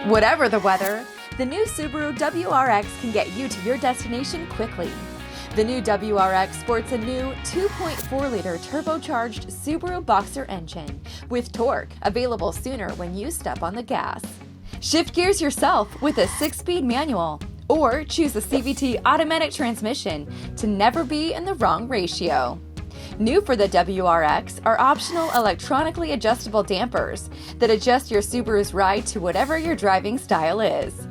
Whatever the weather, the new Subaru WRX can get you to your destination quickly. The new WRX sports a new 2.4-liter turbocharged Subaru Boxer engine with torque available sooner when you step on the gas. Shift gears yourself with a 6-speed manual or choose a CVT automatic transmission to never be in the wrong ratio. New for the WRX are optional electronically adjustable dampers that adjust your Subaru's ride to whatever your driving style is.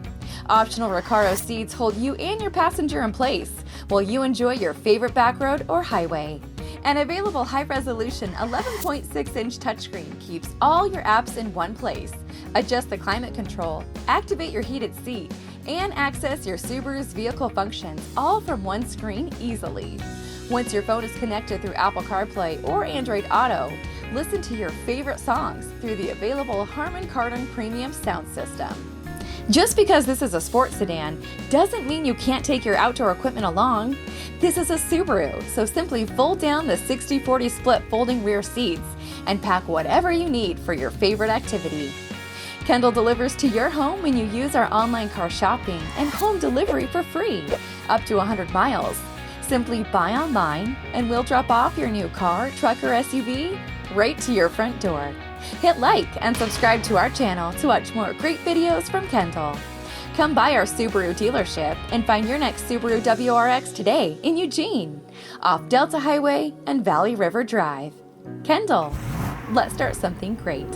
Optional Recaro seats hold you and your passenger in place while you enjoy your favorite backroad or highway. An available high-resolution 11.6-inch touchscreen keeps all your apps in one place. Adjust the climate control, activate your heated seat, and access your Subaru's vehicle functions all from one screen easily. Once your phone is connected through Apple CarPlay or Android Auto, listen to your favorite songs through the available Harman Kardon Premium sound system. Just because this is a sports sedan doesn't mean you can't take your outdoor equipment along. This is a Subaru, so simply fold down the 60-40 split folding rear seats and pack whatever you need for your favorite activity. Kendall delivers to your home when you use our online car shopping and home delivery for free, up to 100 miles. Simply buy online and we'll drop off your new car, truck, or SUV right to your front door. Hit like and subscribe to our channel to watch more great videos from Kendall. Come by our Subaru dealership and find your next Subaru WRX today in Eugene, off Delta Highway and Valley River Drive. Kendall, let's start something great.